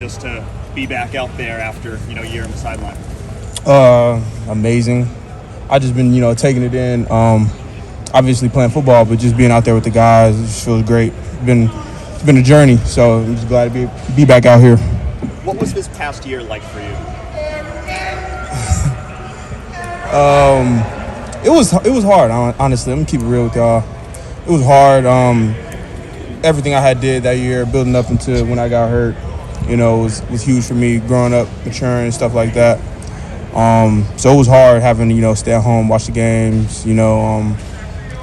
just to be back out there after a year on the sideline? Amazing. I just been taking it in. Obviously playing football, but just being out there with the guys, it just feels great. It's been a journey, so I'm just glad to be back out here. What was this past year like for you? It was hard. Honestly, I'm gonna keep it real with y'all. It was hard. Everything I had did that year, building up into when I got hurt, was huge for me. Growing up, maturing, and stuff like that. So it was hard having to stay at home, watch the games,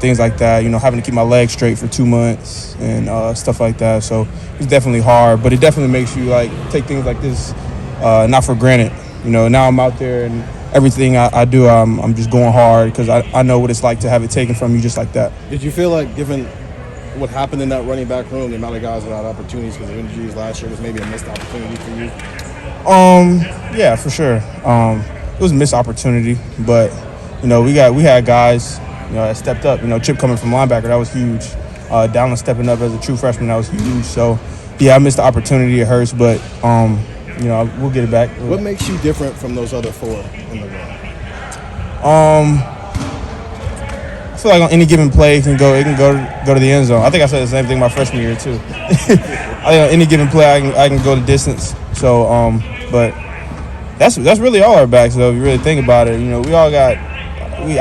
things like that. Having to keep my legs straight for 2 months and stuff like that. So it's definitely hard, but it definitely makes you take things like this not for granted. Now I'm out there and everything I do, I'm just going hard because I know what it's like to have it taken from you just like that. Did you feel like, given what happened in that running back room, the amount of guys that had opportunities because of injuries last year, was maybe a missed opportunity for you? Yeah, for sure. It was a missed opportunity, but we had guys that stepped up. Chip coming from linebacker, that was huge. Dallin stepping up as a true freshman, that was huge. So yeah, I missed the opportunity. It hurts, but we'll get it back. What makes you different from those other four in the room? I feel like on any given play, it can go to the end zone. I think I said the same thing my freshman year too. I think on any given play, I can go the distance. So, but that's really all our backs though. If you really think about it,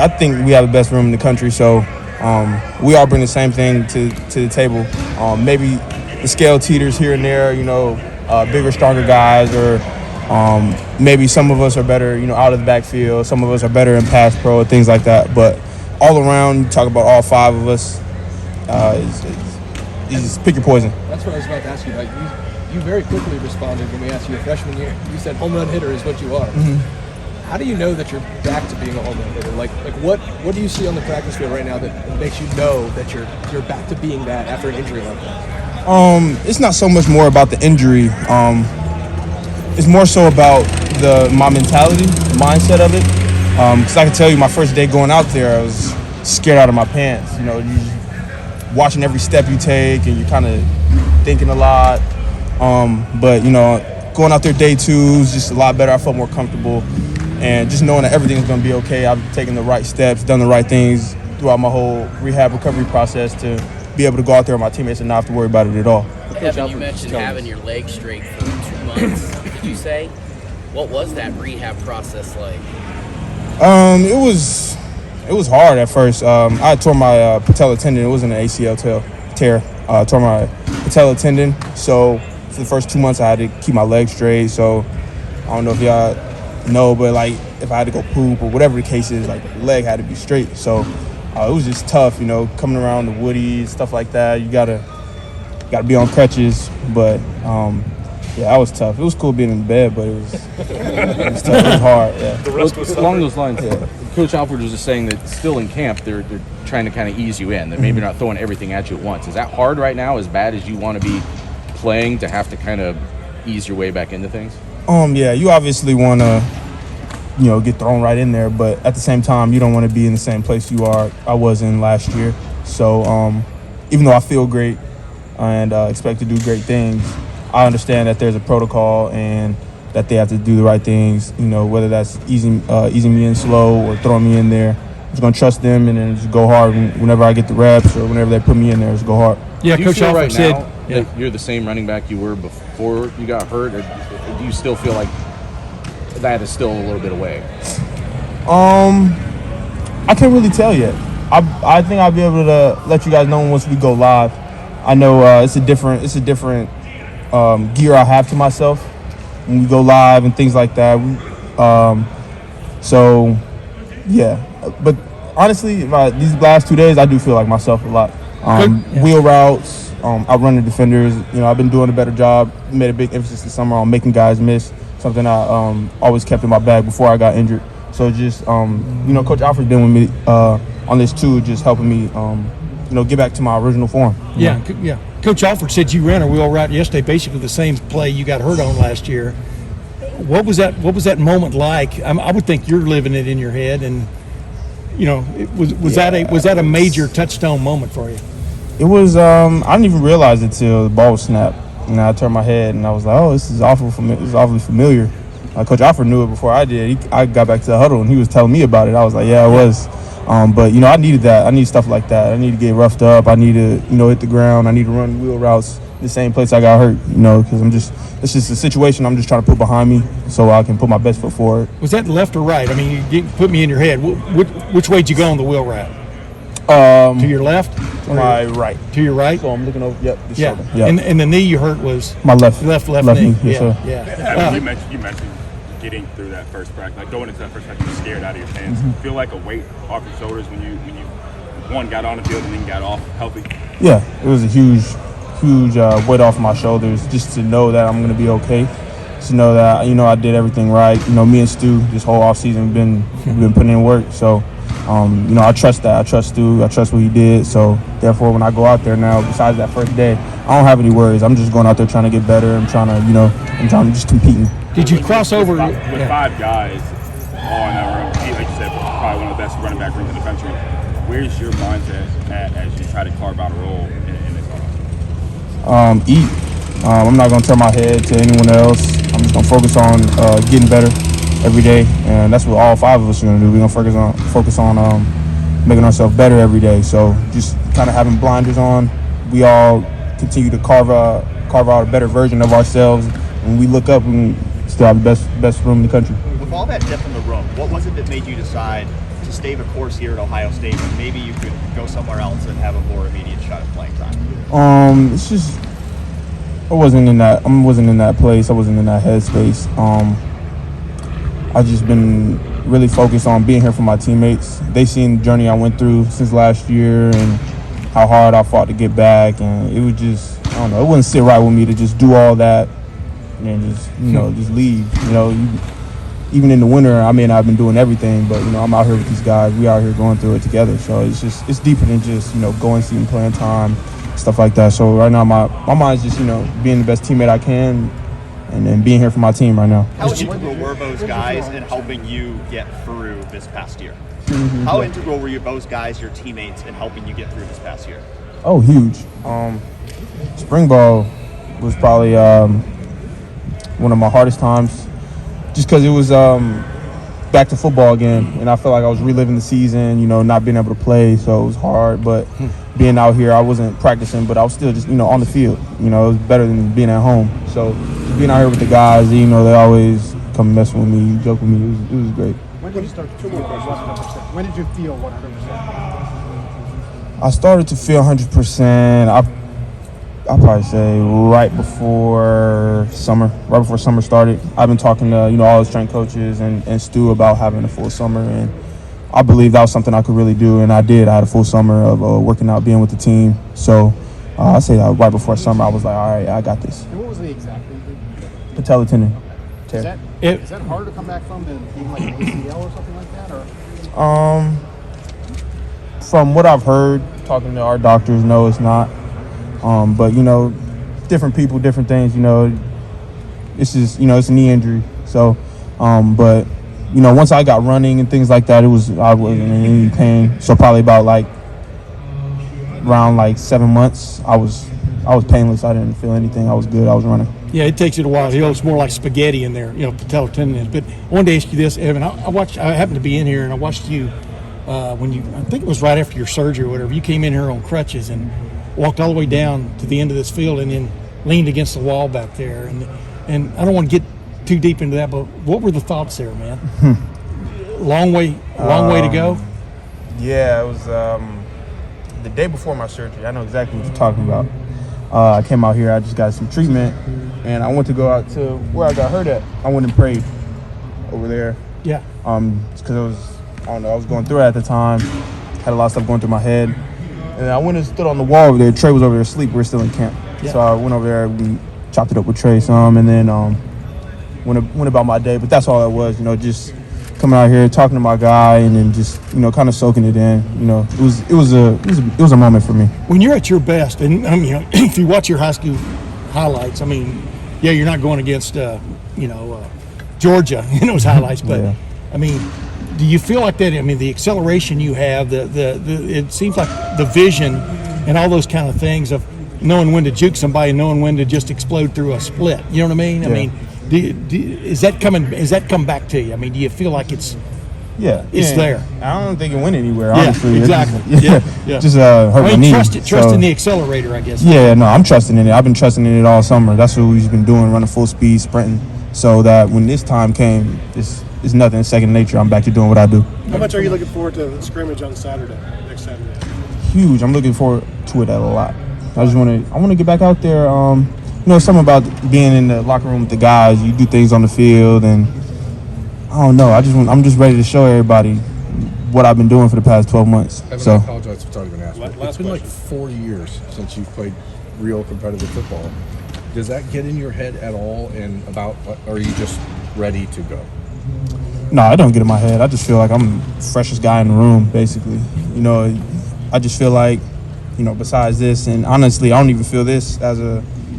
I think we have the best room in the country. So, we all bring the same thing to the table. Maybe the scale teeters here and there. Bigger, stronger guys, or maybe some of us are better, out of the backfield. Some of us are better in pass pro, things like that. But all around, you talk about all five of us, you just pick your poison. That's what I was about to ask you about. You very quickly responded when we asked you your freshman year. You said home run hitter is what you are. Mm-hmm. How do you know that you're back to being a home run hitter? Like what do you see on the practice field right now that makes you know that you're back to being that after an injury like that? It's not so much more about the injury. It's more so about my mentality, the mindset of it. Because I can tell you, my first day going out there, I was scared out of my pants. You watching every step you take, and you're kind of thinking a lot. But going out there day two is just a lot better. I felt more comfortable, and just knowing that everything's going to be okay. I've taken the right steps, done the right things throughout my whole rehab recovery process to be able to go out there with my teammates and not have to worry about it at all. Evan, you mentioned having your legs straight for 2 months. Did you say? What was that rehab process like? It was hard at first. I tore my patella tendon. It wasn't an ACL tear. Tore my patella tendon. So for the first 2 months, I had to keep my legs straight. So I don't know if y'all know, but if I had to go poop or whatever the case is, the leg had to be straight. So it was just tough, coming around the woodies, stuff like that. You gotta be on crutches, but yeah, that was tough. It was cool being in bed, but it was tough. It was hard. Yeah. The rest was along those lines. Yeah. Coach Alford was just saying that still in camp, they're trying to kind of ease you in. That maybe not throwing everything at you at once. Is that hard right now? As bad as you want to be playing, to have to kind of ease your way back into things? Yeah, you obviously want to, get thrown right in there, but at the same time, you don't want to be in the same place I was in last year. So even though I feel great and expect to do great things, I understand that there's a protocol and that they have to do the right things, whether that's easing me in slow or throwing me in there. I'm just going to trust them and then just go hard whenever I get the reps or whenever they put me in there, just go hard. Yeah, Coach Alford said that you're the same running back you were before you got hurt, or do you still feel like that is still a little bit away? I can't really tell yet. I think I'll be able to let you guys know once we go live. I know it's a different gear I have to myself when we go live and things like that. So yeah, but honestly, these last 2 days I do feel like myself a lot. Wheel routes, outrunning defenders. I've been doing a better job. Made a big emphasis this summer on making guys miss, something I always kept in my bag before I got injured. So just Coach Alfred's been with me on this too, just helping me get back to my original form. Yeah. Coach Alford said you ran a wheel route yesterday, basically the same play you got hurt on last year. What was that moment like? I would think you're living it in your head, and was that a major touchstone moment for you? It was. I didn't even realize it till the ball was snapped. And I turned my head, and I was like, oh, this is awfully familiar. Coach Alford knew it before I did. I got back to the huddle, and he was telling me about it. I was like, yeah, it was. But, I needed that. I need stuff like that. I need to get roughed up. I need to, hit the ground. I need to run wheel routes the same place I got hurt, because it's just a situation I'm just trying to put behind me so I can put my best foot forward. Was that left or right? I mean, you didn't put me in your head. Which way did you go on the wheel route? To your left? To my right. To your right? So I'm looking over, the Yeah. shoulder. Yeah. And the knee you hurt was? My left knee. knee. Yes, sir. Yeah. You mentioned getting through that first practice, like going into that first practice, scared out of your pants. Feel like a weight off your shoulders when you one got on the field and then got off healthy. Yeah, it was a huge weight off my shoulders just to know that I'm going to be okay. To know that I did everything right. Me and Stu this whole offseason been putting in work. So I trust that. I trust Stu. I trust what he did. So therefore, when I go out there now, besides that first day, I don't have any worries. I'm just going out there trying to get better. I'm trying to just competing. Did you cross over? With 5 guys all in that room, like you said, probably one of the best running back rooms in the country. Where's your mindset at as you try to carve out a role in this offense? Eat. I'm not going to turn my head to anyone else. I'm just going to focus on getting better every day, and that's what all 5 of us are going to do. We're going to focus on making ourselves better every day. So just kind of having blinders on. We all continue to carve out a better version of ourselves. When we look up, we still have the best room in the country. With all that depth in the room, what was it that made you decide to stay the course here at Ohio State when maybe you could go somewhere else and have a more immediate shot at playing time? It's just I wasn't in that place. I wasn't in that headspace. I've just been really focused on being here for my teammates. They seen the journey I went through since last year and how hard I fought to get back, and it was just, I don't know, it wouldn't sit right with me to just do all that and just, just leave. Even in the winter, I may not have been doing everything, but, I'm out here with these guys. We out here going through it together. So it's deeper than just, going, seeing playing time, stuff like that. So right now my mind's just, being the best teammate I can and then being here for my team right now. How integral were those guys in helping you get through this past year? How integral were those guys, your teammates, in helping you get through this past year? Oh, huge. Spring ball was probably one of my hardest times just because it was back to football again, and I felt like I was reliving the season, not being able to play, so it was hard. But being out here, I wasn't practicing, but I was still just, on the field. It was better than being at home. So just being out here with the guys, they always come mess with me, joke with me. It was great. When did you start? 2 more questions. When did you feel 100%? I started to feel 100%. I'll probably say right before summer started. I've been talking to all the strength coaches and Stu about having a full summer, and I believe that was something I could really do, and I did. I had a full summer of working out, being with the team. So I say that right before summer, I was like, all right, I got this. And what was the exact injury? Patella tendon. Is that hard to come back from than being like an ACL or something like that? Or from what I've heard, talking to our doctors, no, it's not. But different people, different things. It's just it's a knee injury. So, but once I got running and things like that, I wasn't in any pain. So probably about around 7 months, I was painless. I didn't feel anything. I was good. I was running. Yeah, it takes it a while. It's more like spaghetti in there, patella tendon is. But I wanted to ask you this, Evan. I happened to be in here and I watched you when I think it was right after your surgery or whatever. You came in here on crutches and walked all the way down to the end of this field and then leaned against the wall back there. And I don't want to get too deep into that, but what were the thoughts there, man? Long way to go? Yeah, it was the day before my surgery. I know exactly what you're talking about. I came out here, I just got some treatment, and I went to go out to where I got hurt at. I went and prayed over there. Yeah. Because I was going through it at the time. Had a lot of stuff going through my head. And I went and stood on the wall over there. Trey was over there asleep. We were still in camp. Yeah. So I went over there and chopped it up with Trey some, and then went about my day. But that's all that was, just coming out here, talking to my guy, and then just, kind of soaking it in. It was a moment for me. When you're at your best, and if you watch your high school highlights, you're not going against Georgia in those highlights, but Yeah. Do you feel like that? The acceleration you have, it seems like the vision and all those kind of things of knowing when to juke somebody, knowing when to just explode through a split. You know what I mean? I Yeah. mean, is that come back to you? I mean, do you feel like it's It's there? I don't think it went anywhere. Yeah, Honestly, exactly. It just, Yeah. just hurt my knee. Trust in the accelerator, I guess. Yeah, no, I'm trusting in it. I've been trusting in it all summer. That's what we've been doing, running full speed, sprinting, so that when this time came, it's nothing. It's second nature. I'm back to doing what I do. How much are you looking forward to the scrimmage on Saturday, next Saturday? Huge. I'm looking forward to it a lot. I want to get back out there. Something about being in the locker room with the guys. You do things on the field, and I don't know. I'm just ready to show everybody what I've been doing for the past 12 months. Evan, So I apologize if it's already been asked. but Last It's been like question. 4 years since you've played real competitive football. Does that get in your head at all? And are you just ready to go? no, I don't get in my head. I just feel like I'm the freshest guy in the room, basically. I just feel like, besides this, and honestly, I don't even feel this as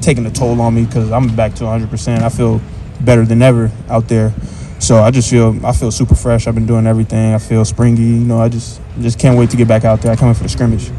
taking a toll on me because I'm back to 100%. I feel better than ever out there. So I feel super fresh. I've been doing everything. I feel springy. I just can't wait to get back out there. I come in for the scrimmage.